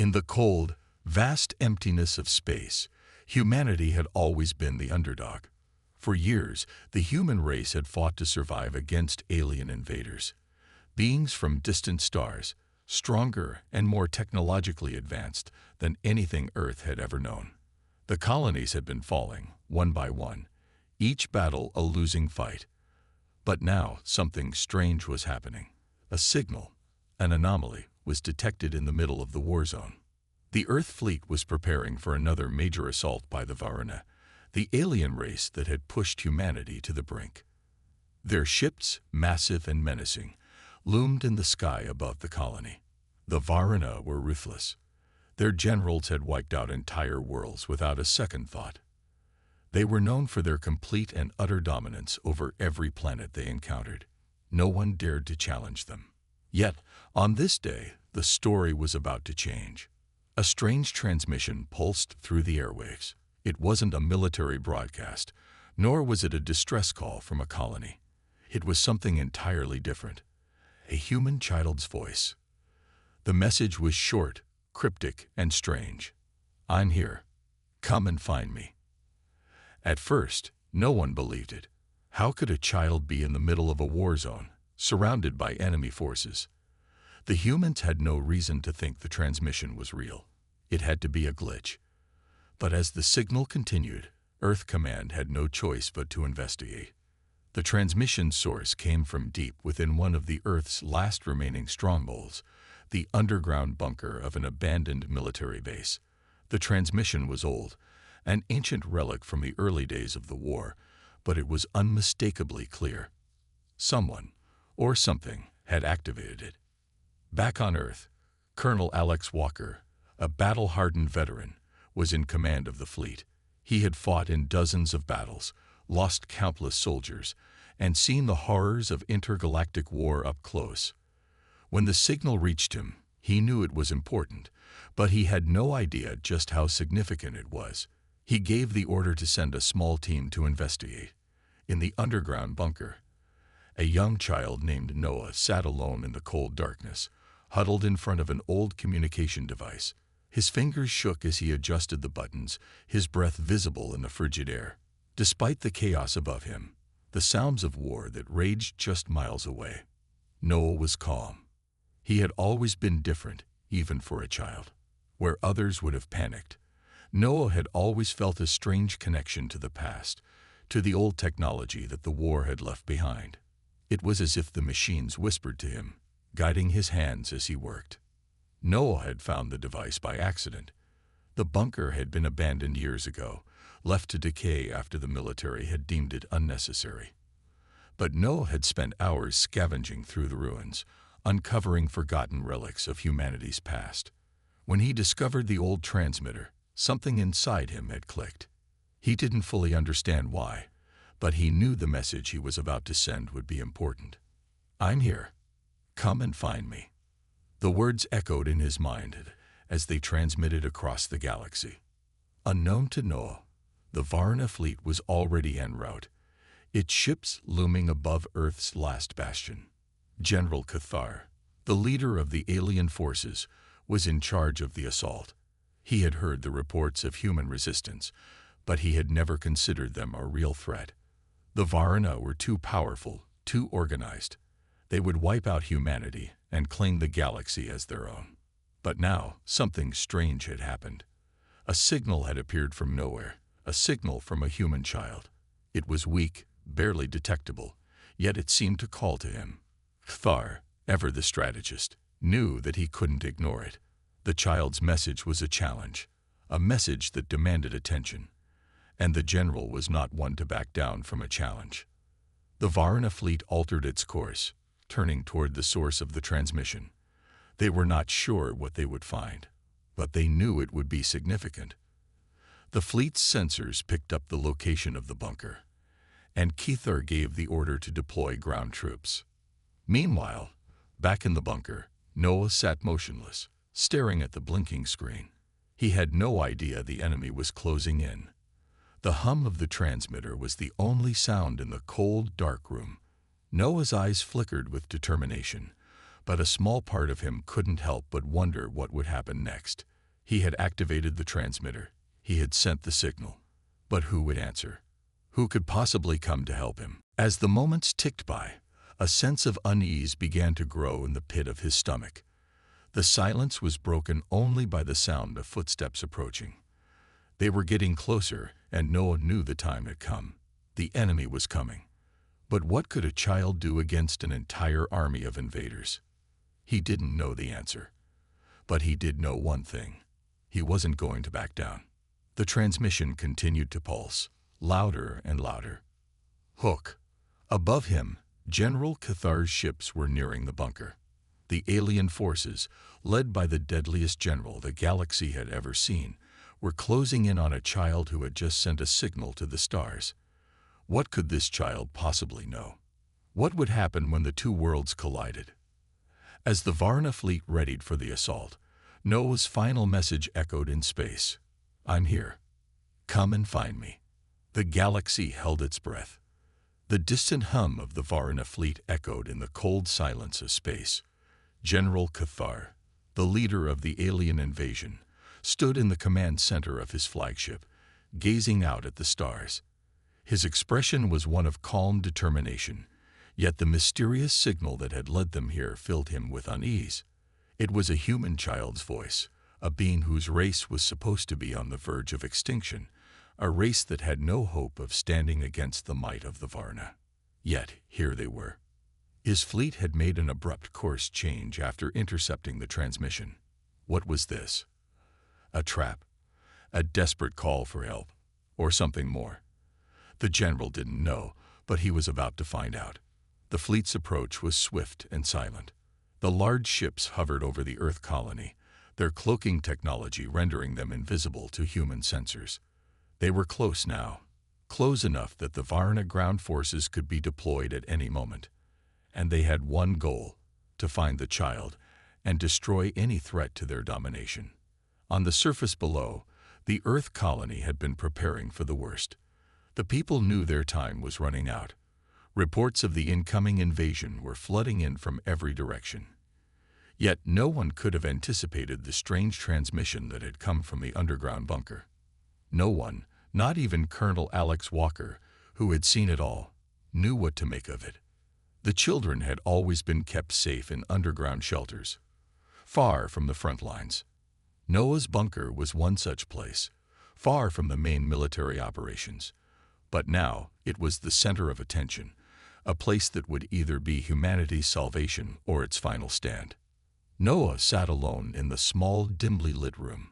In the cold, vast emptiness of space, humanity had always been the underdog. For years, the human race had fought to survive against alien invaders. Beings from distant stars, stronger and more technologically advanced than anything Earth had ever known. The colonies had been falling, one by one, each battle a losing fight. But now something strange was happening. A signal, an anomaly, was detected in the middle of the war zone. The Earth fleet was preparing for another major assault by the Varuna, the alien race that had pushed humanity to the brink. Their ships, massive and menacing, loomed in the sky above the colony. The Varuna were ruthless. Their generals had wiped out entire worlds without a second thought. They were known for their complete and utter dominance over every planet they encountered. No one dared to challenge them. Yet, on this day, the story was about to change. A strange transmission pulsed through the airwaves. It wasn't a military broadcast, nor was it a distress call from a colony. It was something entirely different. A human child's voice. The message was short, cryptic, and strange. "I'm here. Come and find me." At first, no one believed it. How could a child be in the middle of a war zone, surrounded by enemy forces? The humans had no reason to think the transmission was real. It had to be a glitch. But as the signal continued, Earth Command had no choice but to investigate. The transmission source came from deep within one of the Earth's last remaining strongholds, the underground bunker of an abandoned military base. The transmission was old, an ancient relic from the early days of the war, but it was unmistakably clear. Someone, or something, had activated it. Back on Earth, Colonel Alex Walker, a battle-hardened veteran, was in command of the fleet. He had fought in dozens of battles, lost countless soldiers, and seen the horrors of intergalactic war up close. When the signal reached him, he knew it was important, but he had no idea just how significant it was. He gave the order to send a small team to investigate. In the underground bunker, a young child named Noah sat alone in the cold darkness, huddled in front of an old communication device. His fingers shook as he adjusted the buttons, his breath visible in the frigid air. Despite the chaos above him, the sounds of war that raged just miles away, Noah was calm. He had always been different, even for a child. Where others would have panicked, Noah had always felt a strange connection to the past, to the old technology that the war had left behind. It was as if the machines whispered to him, guiding his hands as he worked. Noah had found the device by accident. The bunker had been abandoned years ago, left to decay after the military had deemed it unnecessary. But Noah had spent hours scavenging through the ruins, uncovering forgotten relics of humanity's past. When he discovered the old transmitter, something inside him had clicked. He didn't fully understand why, but he knew the message he was about to send would be important. "I'm here. Come and find me." The words echoed in his mind as they transmitted across the galaxy. Unknown to Noah, the Varuna fleet was already en route, its ships looming above Earth's last bastion. General Cathar, the leader of the alien forces, was in charge of the assault. He had heard the reports of human resistance, but he had never considered them a real threat. The Varuna were too powerful, too organized. They would wipe out humanity and claim the galaxy as their own. But now, something strange had happened. A signal had appeared from nowhere, a signal from a human child. It was weak, barely detectable, yet it seemed to call to him. Cathar, ever the strategist, knew that he couldn't ignore it. The child's message was a challenge, a message that demanded attention. And the general was not one to back down from a challenge. The Varuna fleet altered its course, turning toward the source of the transmission. They were not sure what they would find, but they knew it would be significant. The fleet's sensors picked up the location of the bunker, and Cathar gave the order to deploy ground troops. Meanwhile, back in the bunker, Noah sat motionless, staring at the blinking screen. He had no idea the enemy was closing in. The hum of the transmitter was the only sound in the cold, dark room. Noah's eyes flickered with determination, but a small part of him couldn't help but wonder what would happen next. He had activated the transmitter. He had sent the signal. But who would answer? Who could possibly come to help him? As the moments ticked by, a sense of unease began to grow in the pit of his stomach. The silence was broken only by the sound of footsteps approaching. They were getting closer, and Noah knew the time had come. The enemy was coming. But what could a child do against an entire army of invaders? He didn't know the answer. But he did know one thing. He wasn't going to back down. The transmission continued to pulse, louder and louder. Hook. Above him, General Cathar's ships were nearing the bunker. The alien forces, led by the deadliest general the galaxy had ever seen, were closing in on a child who had just sent a signal to the stars. What could this child possibly know? What would happen when the two worlds collided? As the Varna fleet readied for the assault, Noah's final message echoed in space. I'm here. Come and find me. The galaxy held its breath. The distant hum of the Varna fleet echoed in the cold silence of space. General Cathar, the leader of the alien invasion, stood in the command center of his flagship, gazing out at the stars. His expression was one of calm determination, yet the mysterious signal that had led them here filled him with unease. It was a human child's voice, a being whose race was supposed to be on the verge of extinction, a race that had no hope of standing against the might of the Varna. Yet here they were. His fleet had made an abrupt course change after intercepting the transmission. What was this? A trap? A desperate call for help? Or something more? The general didn't know, but he was about to find out. The fleet's approach was swift and silent. The large ships hovered over the Earth colony, their cloaking technology rendering them invisible to human sensors. They were close now, close enough that the Varna ground forces could be deployed at any moment. And they had one goal, to find the child and destroy any threat to their domination. On the surface below, the Earth colony had been preparing for the worst. The people knew their time was running out. Reports of the incoming invasion were flooding in from every direction. Yet no one could have anticipated the strange transmission that had come from the underground bunker. No one, not even Colonel Alex Walker, who had seen it all, knew what to make of it. The children had always been kept safe in underground shelters, far from the front lines. Noah's bunker was one such place, far from the main military operations. But now it was the center of attention, a place that would either be humanity's salvation or its final stand. Noah sat alone in the small, dimly lit room.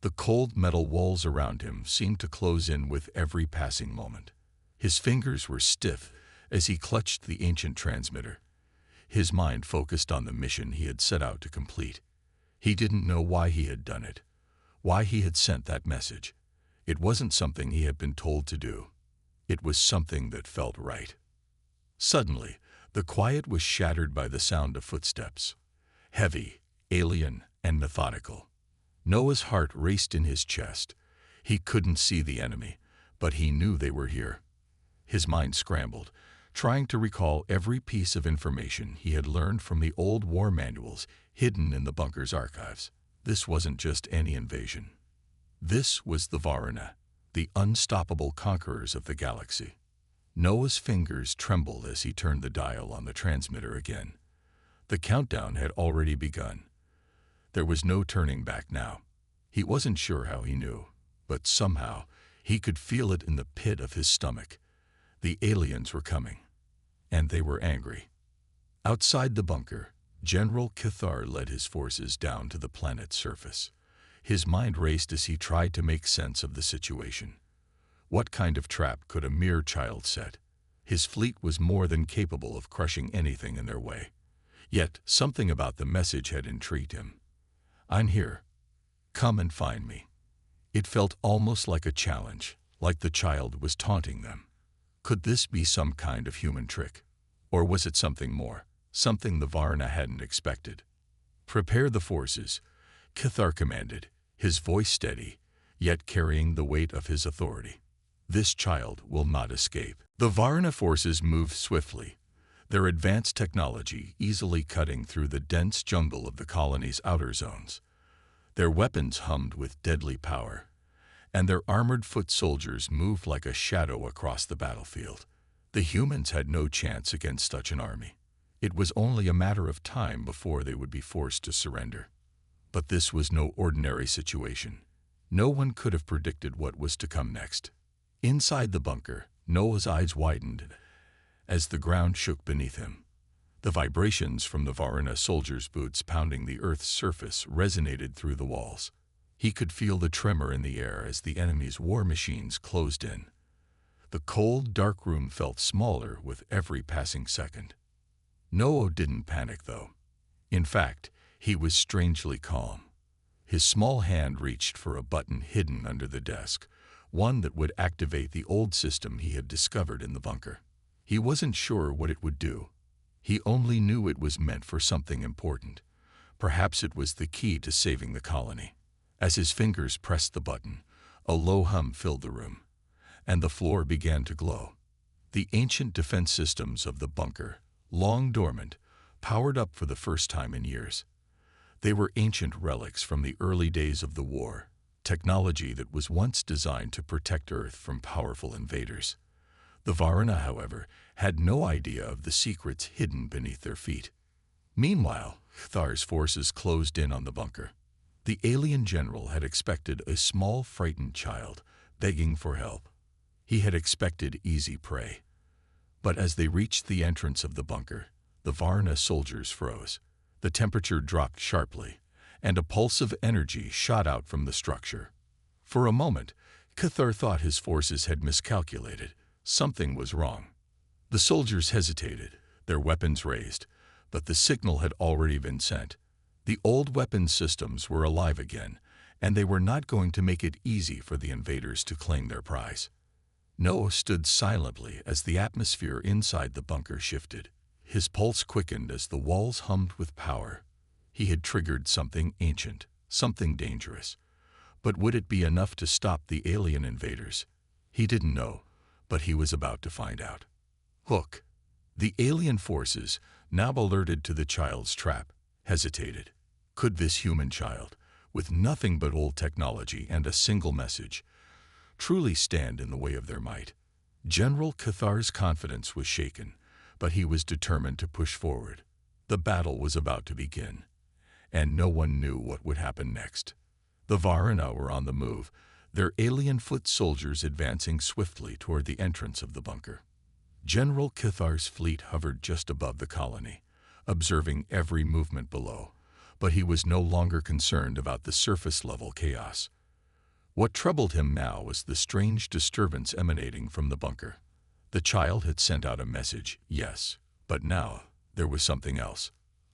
The cold metal walls around him seemed to close in with every passing moment. His fingers were stiff as he clutched the ancient transmitter. His mind focused on the mission he had set out to complete. He didn't know why he had done it, why he had sent that message. It wasn't something he had been told to do. It was something that felt right. Suddenly, the quiet was shattered by the sound of footsteps. Heavy, alien, and methodical. Noah's heart raced in his chest. He couldn't see the enemy, but he knew they were here. His mind scrambled, trying to recall every piece of information he had learned from the old war manuals hidden in the bunker's archives. This wasn't just any invasion. This was the Varna, the unstoppable conquerors of the galaxy. Noah's fingers trembled as he turned the dial on the transmitter again. The countdown had already begun. There was no turning back now. He wasn't sure how he knew, but somehow he could feel it in the pit of his stomach. The aliens were coming, and they were angry. Outside the bunker, General Cathar led his forces down to the planet's surface. His mind raced as he tried to make sense of the situation. What kind of trap could a mere child set? His fleet was more than capable of crushing anything in their way. Yet something about the message had intrigued him. I'm here. Come and find me. It felt almost like a challenge, like the child was taunting them. Could this be some kind of human trick? Or was it something more, something the Varna hadn't expected? Prepare the forces, Cathar commanded, his voice steady, yet carrying the weight of his authority. This child will not escape. The Varna forces moved swiftly, their advanced technology easily cutting through the dense jungle of the colony's outer zones. Their weapons hummed with deadly power, and their armored foot soldiers moved like a shadow across the battlefield. The humans had no chance against such an army. It was only a matter of time before they would be forced to surrender. But this was no ordinary situation. No one could have predicted what was to come next. Inside the bunker, Noah's eyes widened as the ground shook beneath him. The vibrations from the Varuna soldiers' boots pounding the Earth's surface resonated through the walls. He could feel the tremor in the air as the enemy's war machines closed in. The cold, dark room felt smaller with every passing second. Noah didn't panic, though. In fact, he was strangely calm. His small hand reached for a button hidden under the desk, one that would activate the old system he had discovered in the bunker. He wasn't sure what it would do. He only knew it was meant for something important. Perhaps it was the key to saving the colony. As his fingers pressed the button, a low hum filled the room, and the floor began to glow. The ancient defense systems of the bunker, long dormant, powered up for the first time in years. They were ancient relics from the early days of the war, technology that was once designed to protect Earth from powerful invaders. The Varuna, however, had no idea of the secrets hidden beneath their feet. Meanwhile, Chthar's forces closed in on the bunker. The alien general had expected a small, frightened child begging for help. He had expected easy prey. But as they reached the entrance of the bunker, the Varuna soldiers froze. The temperature dropped sharply, and a pulse of energy shot out from the structure. For a moment, Chthar thought his forces had miscalculated. Something was wrong. The soldiers hesitated, their weapons raised, but the signal had already been sent. The old weapons systems were alive again, and they were not going to make it easy for the invaders to claim their prize. Noah stood silently as the atmosphere inside the bunker shifted. His pulse quickened as the walls hummed with power. He had triggered something ancient, something dangerous. But would it be enough to stop the alien invaders? He didn't know, but he was about to find out. Hook. The alien forces, now alerted to the child's trap, hesitated. Could this human child, with nothing but old technology and a single message, truly stand in the way of their might? General Chthar's confidence was shaken, but he was determined to push forward. The battle was about to begin, and no one knew what would happen next. The Varuna were on the move, their alien foot soldiers advancing swiftly toward the entrance of the bunker. General Chthar's fleet hovered just above the colony, observing every movement below, but he was no longer concerned about the surface-level chaos. What troubled him now was the strange disturbance emanating from the bunker. The child had sent out a message, yes, but now there was something else.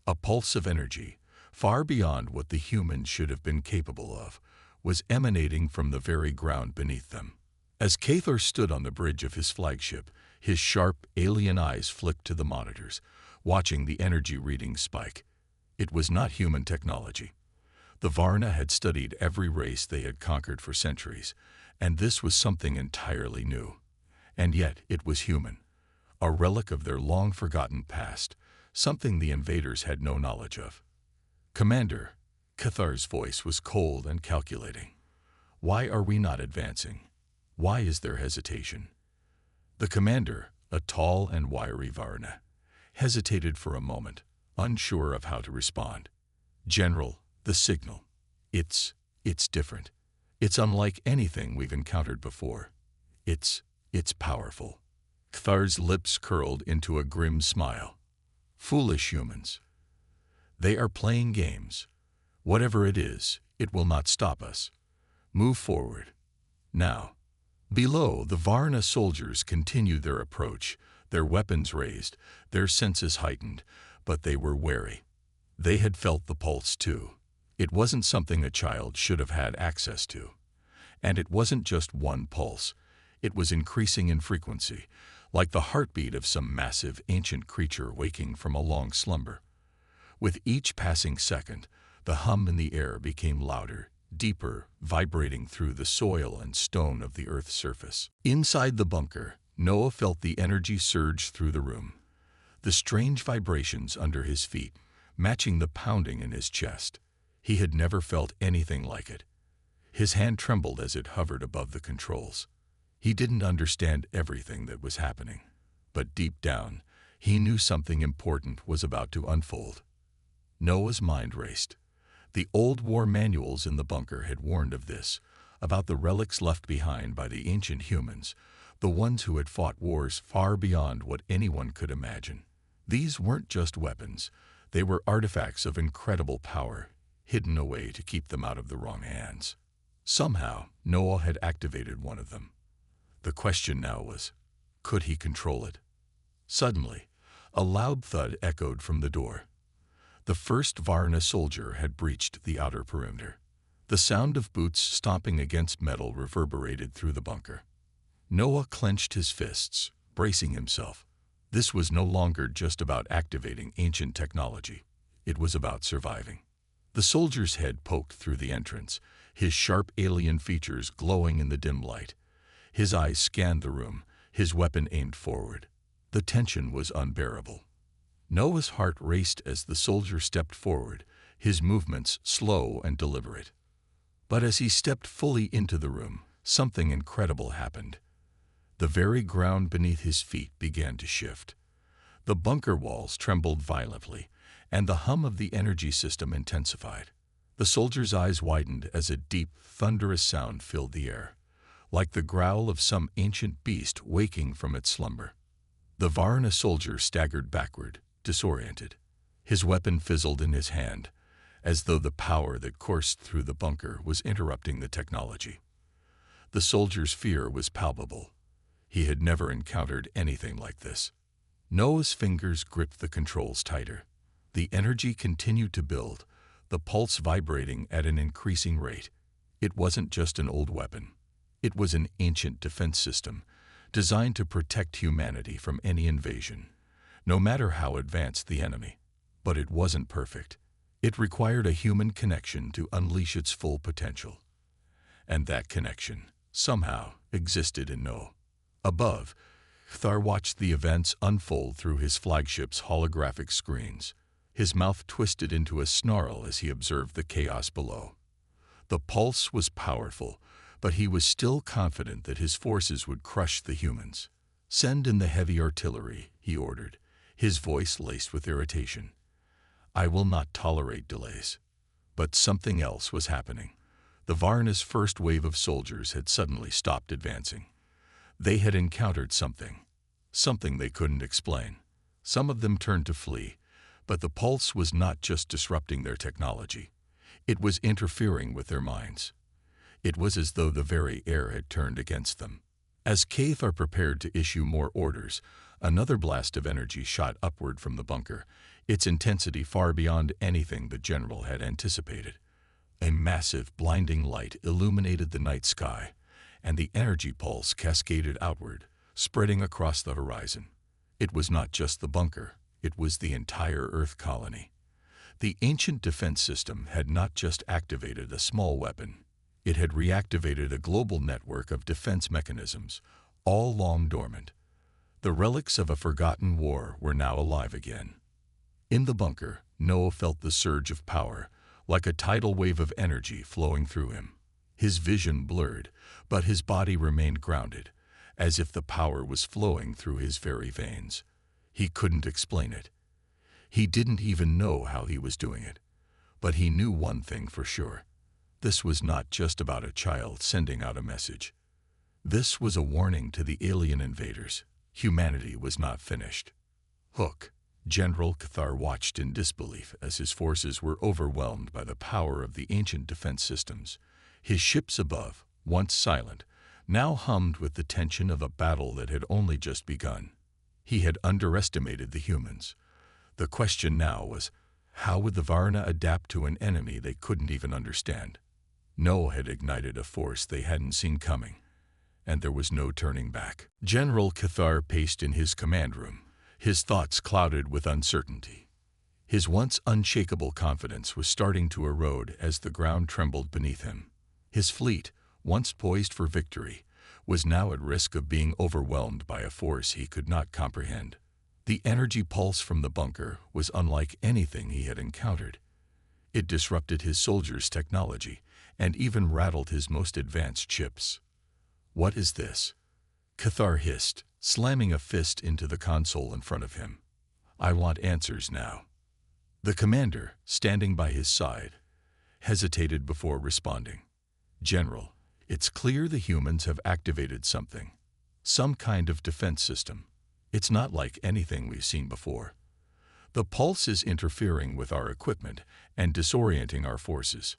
A pulse of energy, far beyond what the humans should have been capable of, was emanating from the very ground beneath them. As Chthar stood on the bridge of his flagship, his sharp, alien eyes flicked to the monitors, watching the energy readings spike. It was not human technology. The Varna had studied every race they had conquered for centuries, and this was something entirely new. And yet it was human, a relic of their long-forgotten past, something the invaders had no knowledge of. "Commander," Chthar's voice was cold and calculating. "Why are we not advancing? Why is there hesitation?" The commander, a tall and wiry Varna, hesitated for a moment, unsure of how to respond. "General, the signal. It's different. It's unlike anything we've encountered before. It's powerful." Chthar's lips curled into a grim smile. "Foolish humans. They are playing games. Whatever it is, it will not stop us. Move forward. Now." Below, the Varna soldiers continued their approach, their weapons raised, their senses heightened, but they were wary. They had felt the pulse too. It wasn't something a child should have had access to. And it wasn't just one pulse. It was increasing in frequency, like the heartbeat of some massive, ancient creature waking from a long slumber. With each passing second, the hum in the air became louder, deeper, vibrating through the soil and stone of the Earth's surface. Inside the bunker, Noah felt the energy surge through the room, the strange vibrations under his feet, matching the pounding in his chest. He had never felt anything like it. His hand trembled as it hovered above the controls. He didn't understand everything that was happening, but deep down, he knew something important was about to unfold. Noah's mind raced. The old war manuals in the bunker had warned of this, about the relics left behind by the ancient humans, the ones who had fought wars far beyond what anyone could imagine. These weren't just weapons. They were artifacts of incredible power, hidden away to keep them out of the wrong hands. Somehow, Noah had activated one of them. The question now was, could he control it? Suddenly, a loud thud echoed from the door. The first Varna soldier had breached the outer perimeter. The sound of boots stomping against metal reverberated through the bunker. Noah clenched his fists, bracing himself. This was no longer just about activating ancient technology. It was about surviving. The soldier's head poked through the entrance, his sharp alien features glowing in the dim light. His eyes scanned the room, his weapon aimed forward. The tension was unbearable. Noah's heart raced as the soldier stepped forward, his movements slow and deliberate. But as he stepped fully into the room, something incredible happened. The very ground beneath his feet began to shift. The bunker walls trembled violently, and the hum of the energy system intensified. The soldier's eyes widened as a deep, thunderous sound filled the air, like the growl of some ancient beast waking from its slumber. The Varna soldier staggered backward, disoriented. His weapon fizzled in his hand, as though the power that coursed through the bunker was interrupting the technology. The soldier's fear was palpable. He had never encountered anything like this. Noah's fingers gripped the controls tighter. The energy continued to build, the pulse vibrating at an increasing rate. It wasn't just an old weapon. It was an ancient defense system, designed to protect humanity from any invasion, no matter how advanced the enemy. But it wasn't perfect. It required a human connection to unleash its full potential. And that connection, somehow, existed in Noah. Above, Thar watched the events unfold through his flagship's holographic screens. His mouth twisted into a snarl as he observed the chaos below. The pulse was powerful, but he was still confident that his forces would crush the humans. "Send in the heavy artillery," he ordered, his voice laced with irritation. "I will not tolerate delays." But something else was happening. The Varna's first wave of soldiers had suddenly stopped advancing. They had encountered something they couldn't explain. Some of them turned to flee, but the pulse was not just disrupting their technology. It was interfering with their minds. It was as though the very air had turned against them. As Cathar prepared to issue more orders, another blast of energy shot upward from the bunker, its intensity far beyond anything the general had anticipated. A massive, blinding light illuminated the night sky, and the energy pulse cascaded outward, spreading across the horizon. It was not just the bunker, it was the entire Earth colony. The ancient defense system had not just activated a small weapon, it had reactivated a global network of defense mechanisms, all long dormant. The relics of a forgotten war were now alive again. In the bunker, Noah felt the surge of power, like a tidal wave of energy flowing through him. His vision blurred, but his body remained grounded, as if the power was flowing through his very veins. He couldn't explain it. He didn't even know how he was doing it. But he knew one thing for sure. This was not just about a child sending out a message. This was a warning to the alien invaders. Humanity was not finished. Hook. General Cathar watched in disbelief as his forces were overwhelmed by the power of the ancient defense systems. His ships above, once silent, now hummed with the tension of a battle that had only just begun. He had underestimated the humans. The question now was, how would the Varna adapt to an enemy they couldn't even understand? Noah had ignited a force they hadn't seen coming, and there was no turning back. General Cathar paced in his command room, his thoughts clouded with uncertainty. His once unshakable confidence was starting to erode as the ground trembled beneath him. His fleet, once poised for victory, was now at risk of being overwhelmed by a force he could not comprehend. The energy pulse from the bunker was unlike anything he had encountered. It disrupted his soldiers' technology and even rattled his most advanced chips. "What is this?" Cathar hissed, slamming a fist into the console in front of him. "I want answers now." The commander, standing by his side, hesitated before responding. "General, it's clear the humans have activated something. Some kind of defense system. It's not like anything we've seen before. The pulse is interfering with our equipment and disorienting our forces."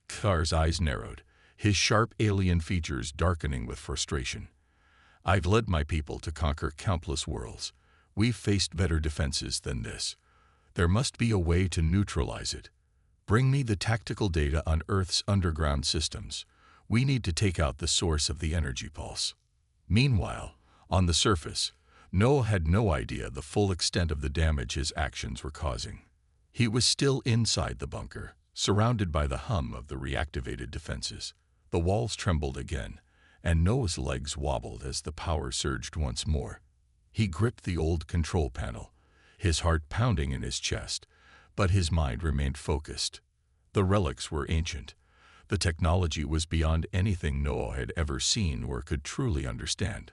Cathar's eyes narrowed, his sharp alien features darkening with frustration. "I've led my people to conquer countless worlds. We've faced better defenses than this. There must be a way to neutralize it. Bring me the tactical data on Earth's underground systems. We need to take out the source of the energy pulse." Meanwhile, on the surface, Noah had no idea the full extent of the damage his actions were causing. He was still inside the bunker, surrounded by the hum of the reactivated defenses. The walls trembled again, and Noah's legs wobbled as the power surged once more. He gripped the old control panel, his heart pounding in his chest, but his mind remained focused. The relics were ancient. The technology was beyond anything Noah had ever seen or could truly understand.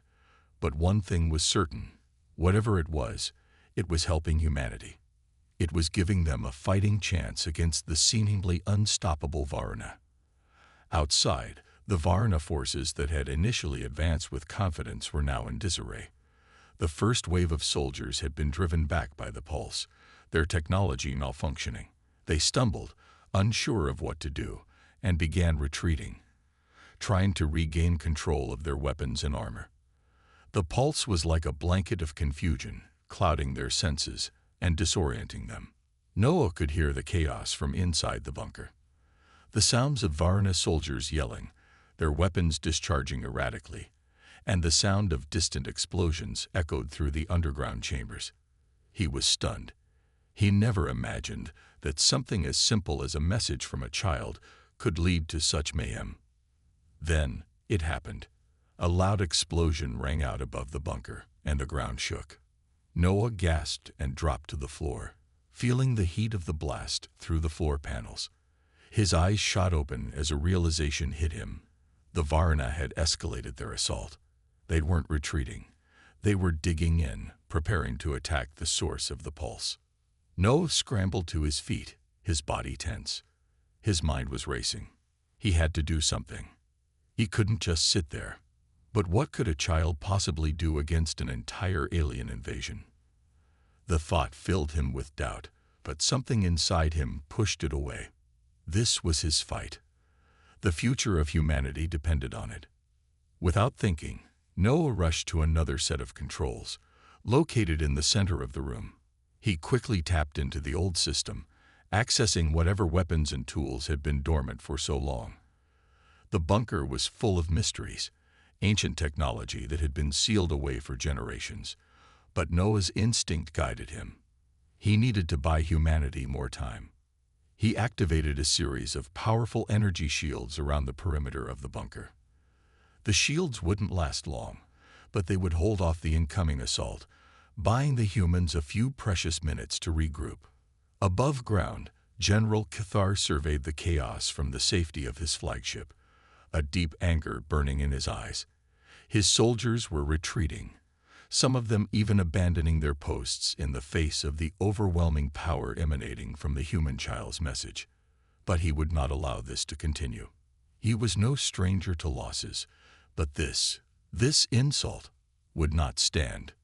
But one thing was certain. Whatever it was helping humanity. It was giving them a fighting chance against the seemingly unstoppable Varna. Outside, the Varna forces that had initially advanced with confidence were now in disarray. The first wave of soldiers had been driven back by the pulse, their technology malfunctioning. They stumbled, unsure of what to do, and began retreating, trying to regain control of their weapons and armor. The pulse was like a blanket of confusion, clouding their senses and disorienting them. Noah could hear the chaos from inside the bunker. The sounds of Varna soldiers yelling, their weapons discharging erratically, and the sound of distant explosions echoed through the underground chambers. He was stunned. He never imagined that something as simple as a message from a child could lead to such mayhem. Then it happened. A loud explosion rang out above the bunker, and the ground shook. Noah gasped and dropped to the floor, feeling the heat of the blast through the floor panels. His eyes shot open as a realization hit him. The Varna had escalated their assault. They weren't retreating. They were digging in, preparing to attack the source of the pulse. Noah scrambled to his feet, his body tense. His mind was racing. He had to do something. He couldn't just sit there. But what could a child possibly do against an entire alien invasion? The thought filled him with doubt, but something inside him pushed it away. This was his fight. The future of humanity depended on it. Without thinking, Noah rushed to another set of controls, located in the center of the room. He quickly tapped into the old system, accessing whatever weapons and tools had been dormant for so long. The bunker was full of mysteries, ancient technology that had been sealed away for generations, but Noah's instinct guided him. He needed to buy humanity more time. He activated a series of powerful energy shields around the perimeter of the bunker. The shields wouldn't last long, but they would hold off the incoming assault, buying the humans a few precious minutes to regroup. Above ground, General Cathar surveyed the chaos from the safety of his flagship, a deep anger burning in his eyes. His soldiers were retreating, some of them even abandoning their posts in the face of the overwhelming power emanating from the human child's message. But he would not allow this to continue. He was no stranger to losses, but this insult would not stand.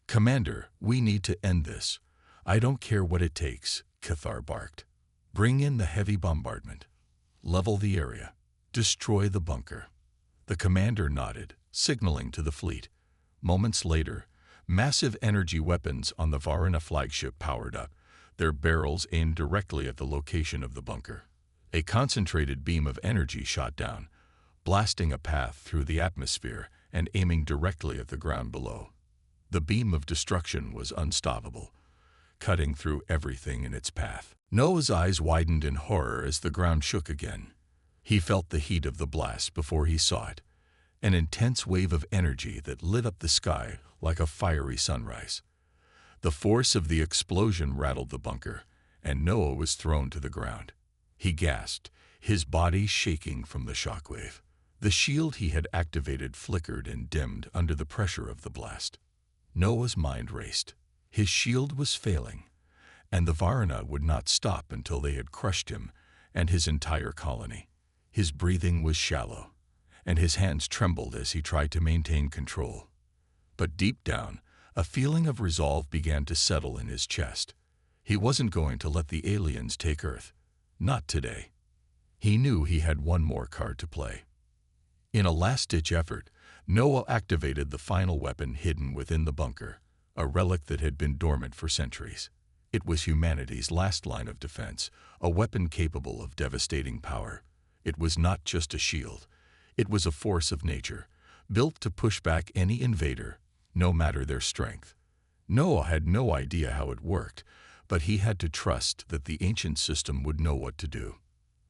"Commander, we need to end this. I don't care what it takes," Cathar barked. "Bring in the heavy bombardment. Level the area. Destroy the bunker." The commander nodded, signaling to the fleet. Moments later, massive energy weapons on the Varna flagship powered up, their barrels aimed directly at the location of the bunker. A concentrated beam of energy shot down, blasting a path through the atmosphere and aiming directly at the ground below. The beam of destruction was unstoppable, cutting through everything in its path. Noah's eyes widened in horror as the ground shook again. He felt the heat of the blast before he saw it, an intense wave of energy that lit up the sky like a fiery sunrise. The force of the explosion rattled the bunker, and Noah was thrown to the ground. He gasped, his body shaking from the shockwave. The shield he had activated flickered and dimmed under the pressure of the blast. Noah's mind raced. His shield was failing, and the Varna would not stop until they had crushed him and his entire colony. His breathing was shallow, and his hands trembled as he tried to maintain control. But deep down, a feeling of resolve began to settle in his chest. He wasn't going to let the aliens take Earth. Not today. He knew he had one more card to play. In a last-ditch effort, Noah activated the final weapon hidden within the bunker, a relic that had been dormant for centuries. It was humanity's last line of defense, a weapon capable of devastating power. It was not just a shield. It was a force of nature, built to push back any invader, no matter their strength. Noah had no idea how it worked, but he had to trust that the ancient system would know what to do.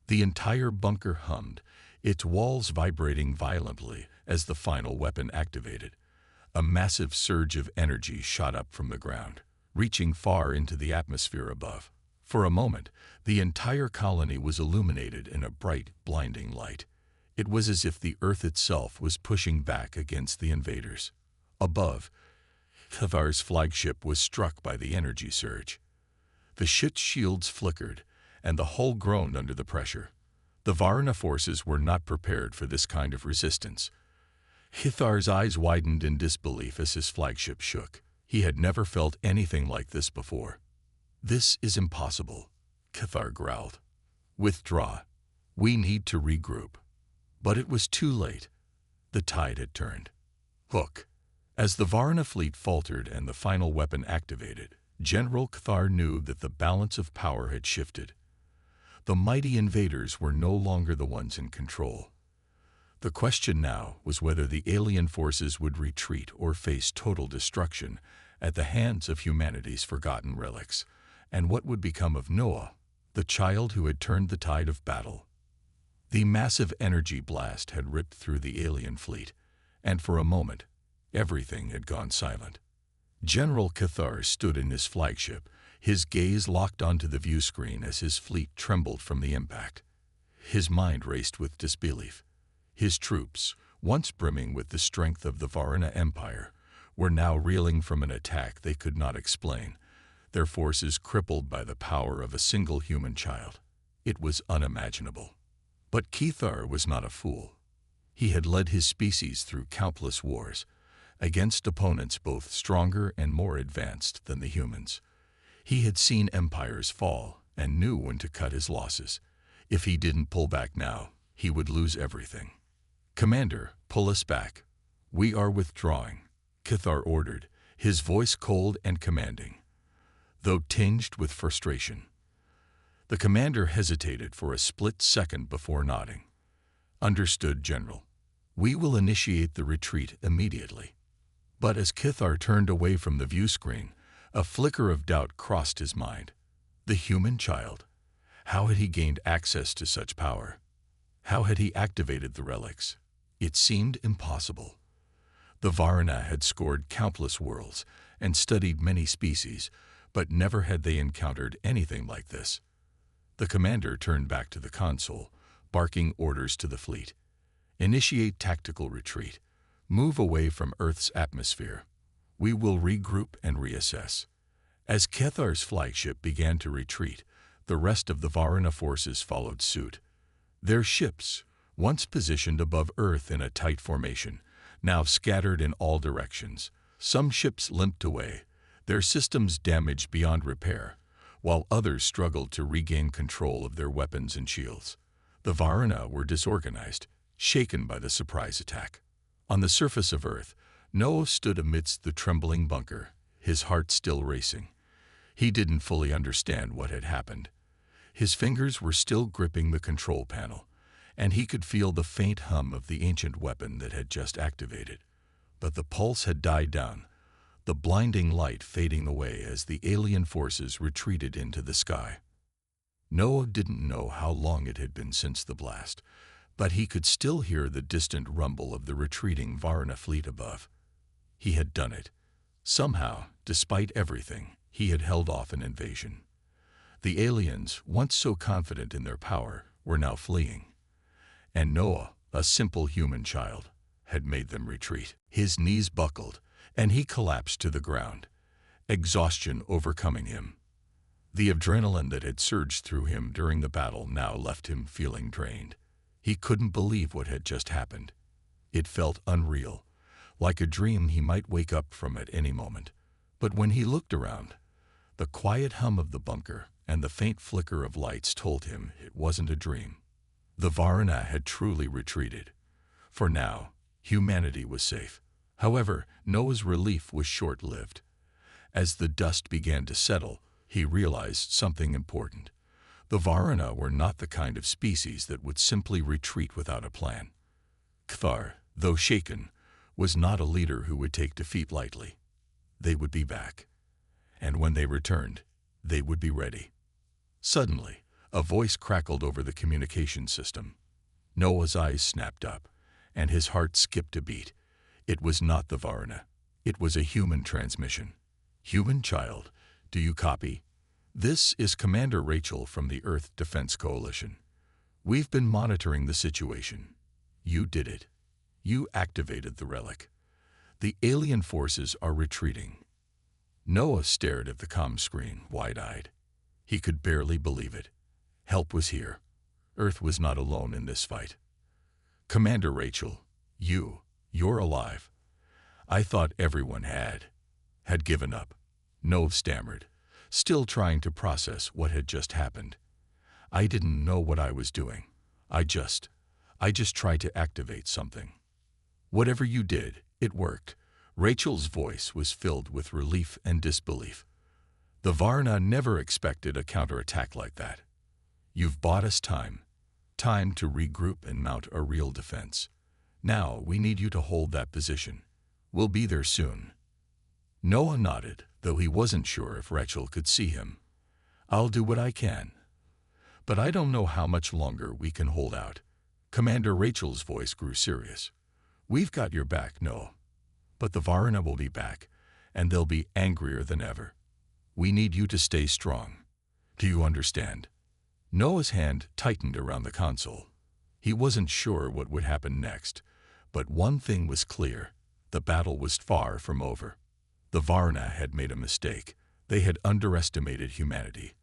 The entire bunker hummed, its walls vibrating violently as the final weapon activated. A massive surge of energy shot up from the ground, reaching far into the atmosphere above. For a moment, the entire colony was illuminated in a bright, blinding light. It was as if the Earth itself was pushing back against the invaders. Above, HFY's flagship was struck by the energy surge. The ship's shields flickered, and the hull groaned under the pressure. The Varna forces were not prepared for this kind of resistance. HFY's eyes widened in disbelief as his flagship shook. He had never felt anything like this before. "This is impossible," HFY growled. "Withdraw. We need to regroup." But it was too late. The tide had turned. Hook. As the Varna fleet faltered and the final weapon activated, General HFY knew that the balance of power had shifted. The mighty invaders were no longer the ones in control. The question now was whether the alien forces would retreat or face total destruction at the hands of humanity's forgotten relics, and what would become of Noah, the child who had turned the tide of battle. The massive energy blast had ripped through the alien fleet, and for a moment, everything had gone silent. General HFY stood in his flagship, his gaze locked onto the view screen as his fleet trembled from the impact. His mind raced with disbelief. His troops, once brimming with the strength of the Varna Empire, were now reeling from an attack they could not explain, their forces crippled by the power of a single human child. It was unimaginable. But HFY was not a fool. He had led his species through countless wars, against opponents both stronger and more advanced than the humans. He had seen empires fall and knew when to cut his losses. If he didn't pull back now, he would lose everything. "Commander, pull us back. We are withdrawing," HFY ordered, his voice cold and commanding, though tinged with frustration. The commander hesitated for a split second before nodding. "Understood, General. We will initiate the retreat immediately." But as HFY turned away from the view screen, a flicker of doubt crossed his mind. The human child. How had he gained access to such power? How had he activated the relics? It seemed impossible. The Varna had scored countless worlds and studied many species, but never had they encountered anything like this. The commander turned back to the console, barking orders to the fleet. "Initiate tactical retreat. Move away from Earth's atmosphere. We will regroup and reassess." As HFY's flagship began to retreat, the rest of the Varna forces followed suit. Their ships, once positioned above Earth in a tight formation, now scattered in all directions. Some ships limped away, their systems damaged beyond repair, while others struggled to regain control of their weapons and shields. The Varna were disorganized, shaken by the surprise attack. On the surface of Earth, Noah stood amidst the trembling bunker, his heart still racing. He didn't fully understand what had happened. His fingers were still gripping the control panel, and he could feel the faint hum of the ancient weapon that had just activated. But the pulse had died down, the blinding light fading away as the alien forces retreated into the sky. Noah didn't know how long it had been since the blast, but he could still hear the distant rumble of the retreating Varna fleet above. He had done it. Somehow, despite everything, he had held off an invasion. The aliens, once so confident in their power, were now fleeing. And Noah, a simple human child, had made them retreat. His knees buckled, and he collapsed to the ground, exhaustion overcoming him. The adrenaline that had surged through him during the battle now left him feeling drained. He couldn't believe what had just happened. It felt unreal, like a dream he might wake up from at any moment. But when he looked around, the quiet hum of the bunker and the faint flicker of lights told him it wasn't a dream. The Varna had truly retreated. For now, humanity was safe. However, Noah's relief was short-lived. As the dust began to settle, he realized something important. The Varna were not the kind of species that would simply retreat without a plan. Kthar, though shaken, was not a leader who would take defeat lightly. They would be back. And when they returned, they would be ready. Suddenly, a voice crackled over the communication system. Noah's eyes snapped up, and his heart skipped a beat. It was not the Varna. It was a human transmission. "Human child, do you copy? This is Commander Rachel from the Earth Defense Coalition. We've been monitoring the situation. You did it. You activated the relic. The alien forces are retreating." Noah stared at the comm screen, wide-eyed. He could barely believe it. Help was here. Earth was not alone in this fight. "Commander Rachel, you're alive. I thought everyone had given up," Noah stammered, still trying to process what had just happened. "I didn't know what I was doing. I just tried to activate something." "Whatever you did, it worked." Rachel's voice was filled with relief and disbelief. "The Varna never expected a counterattack like that. You've bought us time to regroup and mount a real defense. Now we need you to hold that position. We'll be there soon." Noah nodded, though he wasn't sure if Rachel could see him. "I'll do what I can. But I don't know how much longer we can hold out." Commander Rachel's voice grew serious. "We've got your back, Noah. But the Varna will be back, and they'll be angrier than ever. We need you to stay strong. Do you understand?" Noah's hand tightened around the console. He wasn't sure what would happen next, but one thing was clear. The battle was far from over. The Varna had made a mistake. They had underestimated humanity,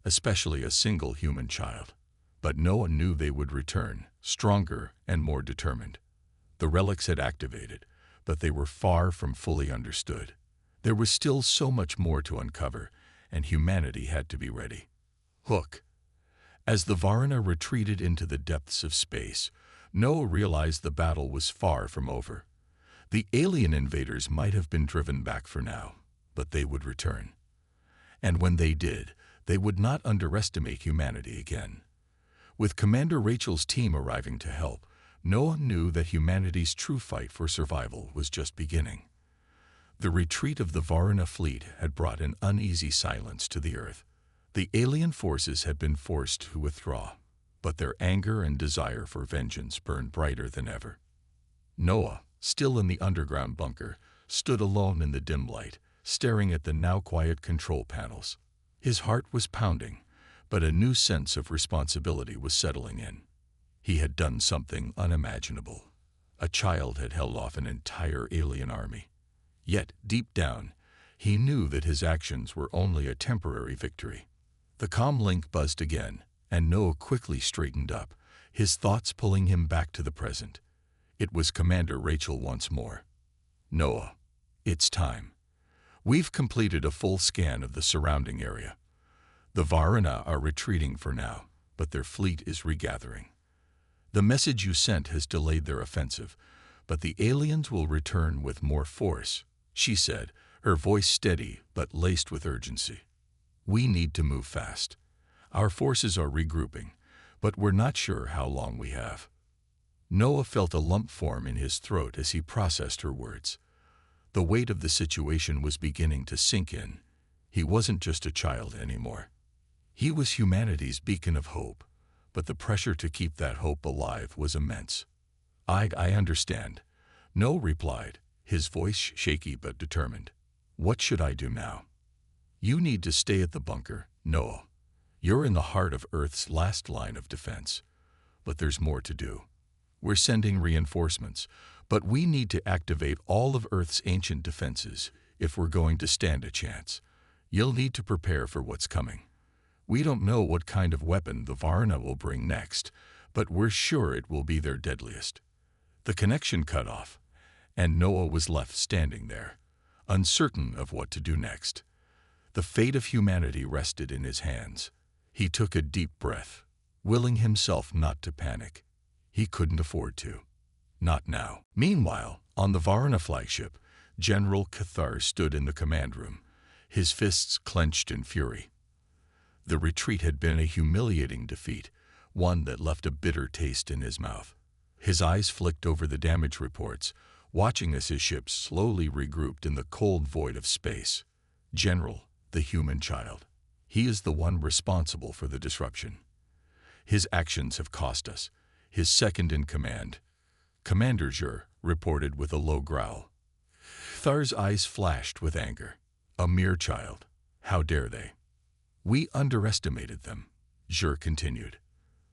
especially a single human child. But Noah knew they would return, stronger and more determined. The relics had activated, but they were far from fully understood. There was still so much more to uncover, and humanity had to be ready. Hook. As the Varna retreated into the depths of space, Noah realized the battle was far from over. The alien invaders might have been driven back for now, but they would return. And when they did, they would not underestimate humanity again. With Commander Rachel's team arriving to help, Noah knew that humanity's true fight for survival was just beginning. The retreat of the Varna fleet had brought an uneasy silence to the Earth. The alien forces had been forced to withdraw, but their anger and desire for vengeance burned brighter than ever. Noah, still in the underground bunker, stood alone in the dim light, staring at the now quiet control panels. His heart was pounding, but a new sense of responsibility was settling in. He had done something unimaginable. A child had held off an entire alien army. Yet, deep down, he knew that his actions were only a temporary victory. The comm link buzzed again, and Noah quickly straightened up, his thoughts pulling him back to the present. It was Commander Rachel once more. "Noah, it's time. We've completed a full scan of the surrounding area. The Varna are retreating for now, but their fleet is regathering. The message you sent has delayed their offensive, but the aliens will return with more force," she said, her voice steady but laced with urgency. "We need to move fast. Our forces are regrouping, but we're not sure how long we have." Noah felt a lump form in his throat as he processed her words. The weight of the situation was beginning to sink in. He wasn't just a child anymore. He was humanity's beacon of hope, but the pressure to keep that hope alive was immense. I understand," Noah replied, his voice shaky but determined. "What should I do now?" "You need to stay at the bunker, Noah. You're in the heart of Earth's last line of defense. But there's more to do. We're sending reinforcements, but we need to activate all of Earth's ancient defenses if we're going to stand a chance. You'll need to prepare for what's coming. We don't know what kind of weapon the Varna will bring next, but we're sure it will be their deadliest. The connection cut off, and Noah was left standing there, uncertain of what to do next. The fate of humanity rested in his hands. He took a deep breath, willing himself not to panic. He couldn't afford to. Not now. Meanwhile, on the Varna flagship, General Cathar stood in the command room, his fists clenched in fury. The retreat had been a humiliating defeat, one that left a bitter taste in his mouth. His eyes flicked over the damage reports, watching as his ship slowly regrouped in the cold void of space. General, the human child. He is the one responsible for the disruption. His actions have cost us. His second in command, Commander Jur, reported with a low growl. Thar's eyes flashed with anger. A mere child. How dare they? We underestimated them, Jur continued.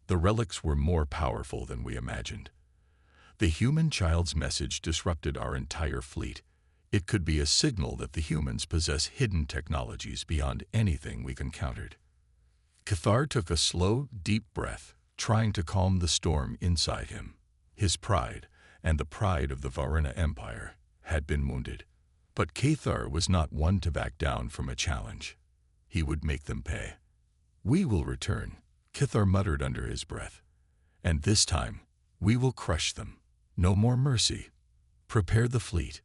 The relics were more powerful than we imagined. The human child's message disrupted our entire fleet. It could be a signal that the humans possess hidden technologies beyond anything we've encountered. Cathar took a slow, deep breath, trying to calm the storm inside him. His pride, and the pride of the Varuna Empire, had been wounded. But Cathar was not one to back down from a challenge. He would make them pay. We will return, Cathar muttered under his breath. And this time, we will crush them. No more mercy. Prepare the fleet.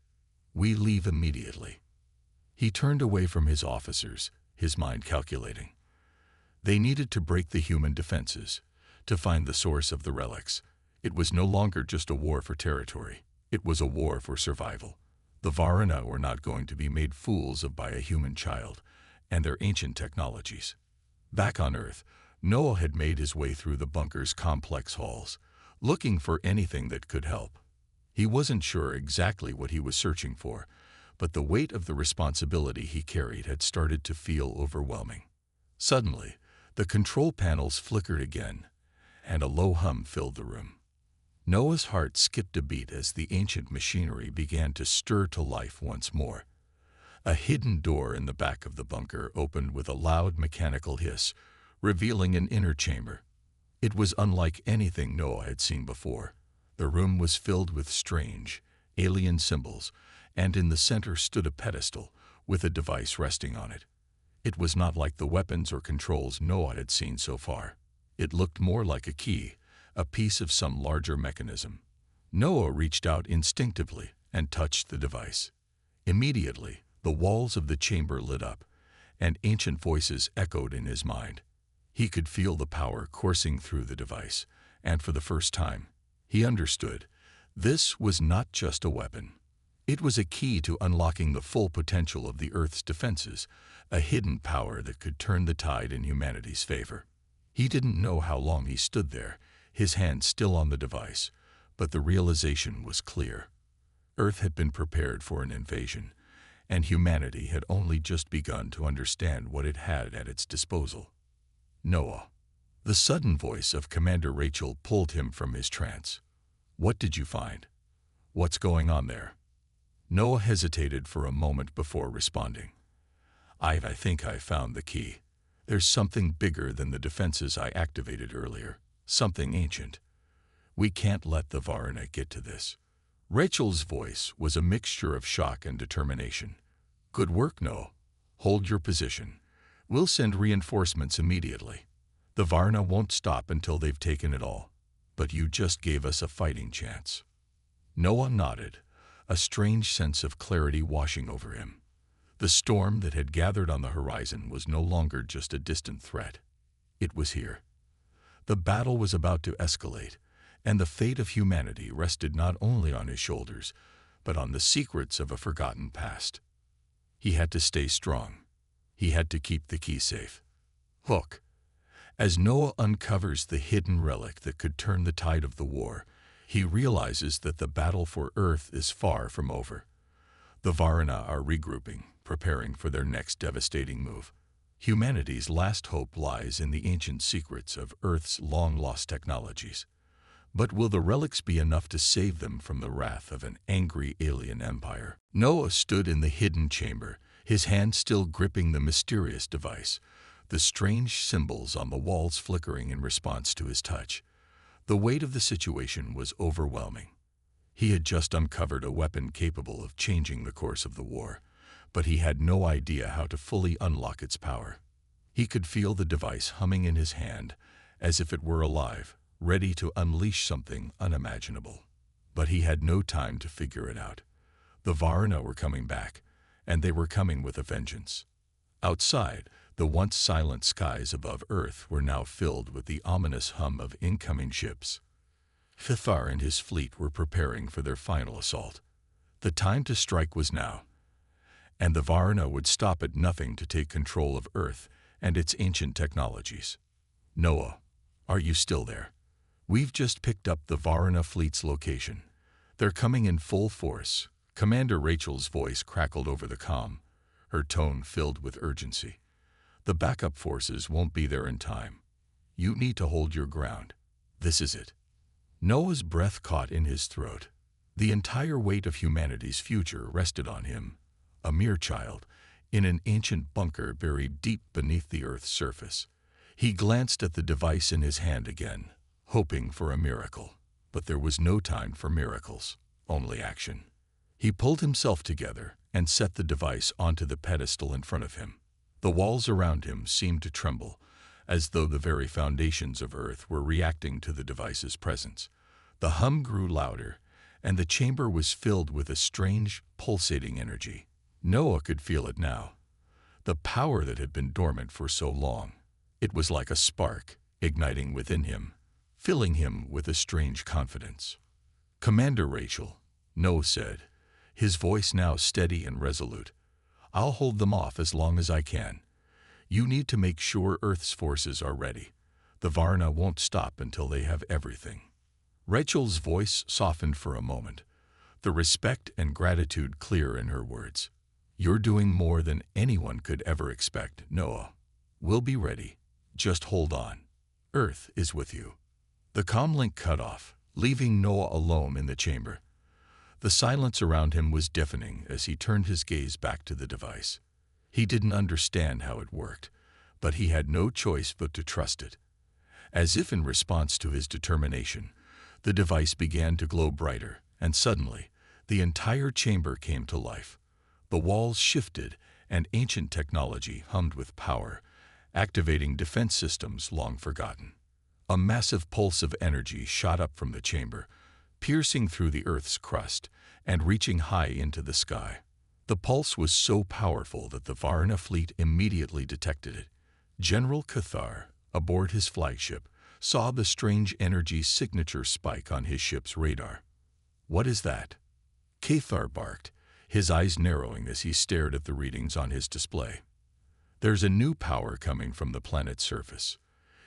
We leave immediately. He turned away from his officers, his mind calculating. They needed to break the human defenses, to find the source of the relics. It was no longer just a war for territory. It was a war for survival. The Varuna were not going to be made fools of by a human child and their ancient technologies. Back on Earth, Noah had made his way through the bunker's complex halls, looking for anything that could help. He wasn't sure exactly what he was searching for, but the weight of the responsibility he carried had started to feel overwhelming. Suddenly, the control panels flickered again, and a low hum filled the room. Noah's heart skipped a beat as the ancient machinery began to stir to life once more. A hidden door in the back of the bunker opened with a loud mechanical hiss, revealing an inner chamber. It was unlike anything Noah had seen before. The room was filled with strange, alien symbols, and in the center stood a pedestal with a device resting on it. It was not like the weapons or controls Noah had seen so far. It looked more like a key, a piece of some larger mechanism. Noah reached out instinctively and touched the device. Immediately, the walls of the chamber lit up, and ancient voices echoed in his mind. He could feel the power coursing through the device, and for the first time, he understood. This was not just a weapon. It was a key to unlocking the full potential of the Earth's defenses, a hidden power that could turn the tide in humanity's favor. He didn't know how long he stood there, his hand still on the device, but the realization was clear. Earth had been prepared for an invasion, and humanity had only just begun to understand what it had at its disposal. Noah. The sudden voice of Commander Rachel pulled him from his trance. What did you find? What's going on there? Noah hesitated for a moment before responding. I think I found the key. There's something bigger than the defenses I activated earlier, something ancient. We can't let the Varna get to this. Rachel's voice was a mixture of shock and determination. Good work, Noah. Hold your position. We'll send reinforcements immediately. The Varna won't stop until they've taken it all. But you just gave us a fighting chance. Noah nodded, a strange sense of clarity washing over him. The storm that had gathered on the horizon was no longer just a distant threat. It was here. The battle was about to escalate, and the fate of humanity rested not only on his shoulders, but on the secrets of a forgotten past. He had to stay strong. He had to keep the key safe. Look. As Noah uncovers the hidden relic that could turn the tide of the war, he realizes that the battle for Earth is far from over. The Varna are regrouping, preparing for their next devastating move. Humanity's last hope lies in the ancient secrets of Earth's long-lost technologies. But will the relics be enough to save them from the wrath of an angry alien empire? Noah stood in the hidden chamber, his hand still gripping the mysterious device, the strange symbols on the walls flickering in response to his touch. The weight of the situation was overwhelming. He had just uncovered a weapon capable of changing the course of the war, but he had no idea how to fully unlock its power. He could feel the device humming in his hand, as if it were alive, ready to unleash something unimaginable. But he had no time to figure it out. The Varna were coming back, and they were coming with a vengeance. Outside, the once silent skies above Earth were now filled with the ominous hum of incoming ships. HFY and his fleet were preparing for their final assault. The time to strike was now, and the Varna would stop at nothing to take control of Earth and its ancient technologies. Noah, are you still there? We've just picked up the Varna fleet's location. They're coming in full force. Commander Rachel's voice crackled over the comm, her tone filled with urgency. The backup forces won't be there in time. You need to hold your ground. This is it. Noah's breath caught in his throat. The entire weight of humanity's future rested on him, a mere child, in an ancient bunker buried deep beneath the Earth's surface. He glanced at the device in his hand again, hoping for a miracle. But there was no time for miracles, only action. He pulled himself together and set the device onto the pedestal in front of him. The walls around him seemed to tremble, as though the very foundations of Earth were reacting to the device's presence. The hum grew louder, and the chamber was filled with a strange, pulsating energy. Noah could feel it now, the power that had been dormant for so long. It was like a spark, igniting within him, filling him with a strange confidence. "Commander Rachel," Noah said, his voice now steady and resolute, "I'll hold them off as long as I can. You need to make sure Earth's forces are ready. The Varna won't stop until they have everything." Rachel's voice softened for a moment, the respect and gratitude clear in her words. "You're doing more than anyone could ever expect, Noah. We'll be ready. Just hold on. Earth is with you." The comlink cut off, leaving Noah alone in the chamber. The silence around him was deafening as he turned his gaze back to the device. He didn't understand how it worked, but he had no choice but to trust it. As if in response to his determination, the device began to glow brighter, and suddenly, the entire chamber came to life. The walls shifted, and ancient technology hummed with power, activating defense systems long forgotten. A massive pulse of energy shot up from the chamber, piercing through the Earth's crust and reaching high into the sky. The pulse was so powerful that the Varna fleet immediately detected it. General Cathar, aboard his flagship, saw the strange energy signature spike on his ship's radar. "What is that?" Cathar barked, his eyes narrowing as he stared at the readings on his display. "There's a new power coming from the planet's surface."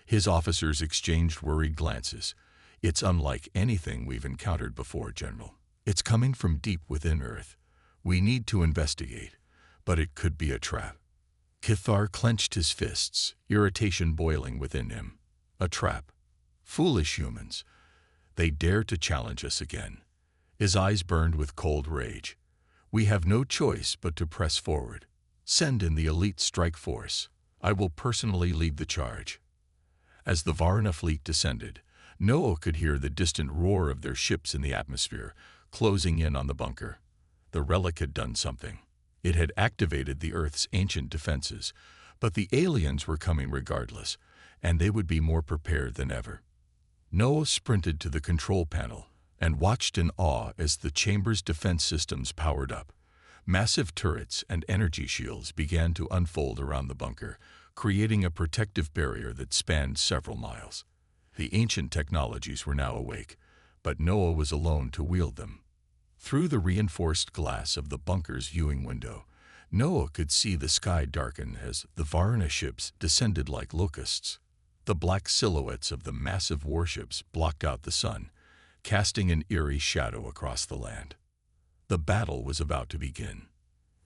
His officers exchanged worried glances. "It's unlike anything we've encountered before, General. It's coming from deep within Earth. We need to investigate, but it could be a trap." Cathar clenched his fists, irritation boiling within him. A trap. Foolish humans. They dared to challenge us again. His eyes burned with cold rage. "We have no choice but to press forward. Send in the elite strike force. I will personally lead the charge." As the Varna fleet descended, Noah could hear the distant roar of their ships in the atmosphere, closing in on the bunker. The relic had done something. It had activated the Earth's ancient defenses, but the aliens were coming regardless, and they would be more prepared than ever. Noah sprinted to the control panel and watched in awe as the chamber's defense systems powered up. Massive turrets and energy shields began to unfold around the bunker, creating a protective barrier that spanned several miles. The ancient technologies were now awake, but Noah was alone to wield them. Through the reinforced glass of the bunker's viewing window, Noah could see the sky darken as the Varna ships descended like locusts. The black silhouettes of the massive warships blocked out the sun, casting an eerie shadow across the land. The battle was about to begin.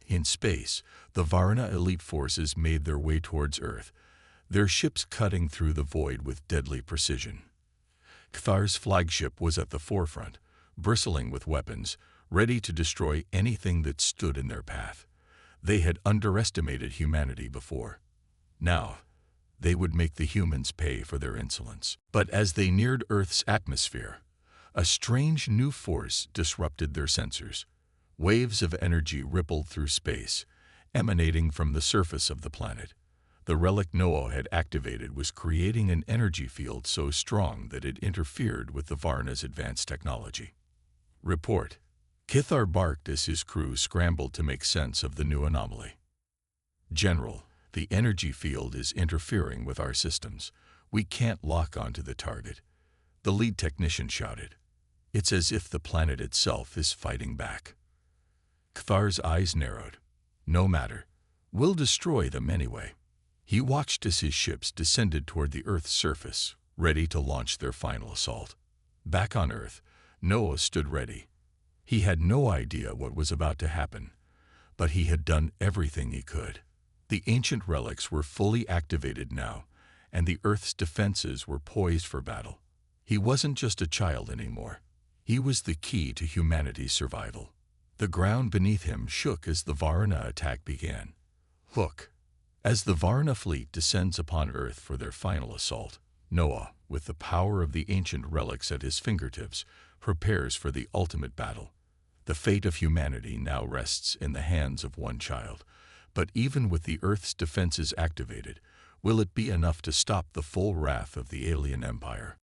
In space, the Varna elite forces made their way towards Earth, their ships cutting through the void with deadly precision. Kthar's flagship was at the forefront, bristling with weapons, ready to destroy anything that stood in their path. They had underestimated humanity before. Now, they would make the humans pay for their insolence. But as they neared Earth's atmosphere, a strange new force disrupted their sensors. Waves of energy rippled through space, emanating from the surface of the planet. The relic Noah had activated was creating an energy field so strong that it interfered with the Varna's advanced technology. Report. Kithar barked as his crew scrambled to make sense of the new anomaly. General, the energy field is interfering with our systems. We can't lock onto the target. The lead technician shouted. It's as if the planet itself is fighting back. Kthar's eyes narrowed. No matter. We'll destroy them anyway. He watched as his ships descended toward the Earth's surface, ready to launch their final assault. Back on Earth, Noah stood ready. He had no idea what was about to happen, but he had done everything he could. The ancient relics were fully activated now, and the Earth's defenses were poised for battle. He wasn't just a child anymore. He was the key to humanity's survival. The ground beneath him shook as the Varna attack began. Look. As the Varna fleet descends upon Earth for their final assault, Noah, with the power of the ancient relics at his fingertips, prepares for the ultimate battle. The fate of humanity now rests in the hands of one child. But even with the Earth's defenses activated, will it be enough to stop the full wrath of the alien empire?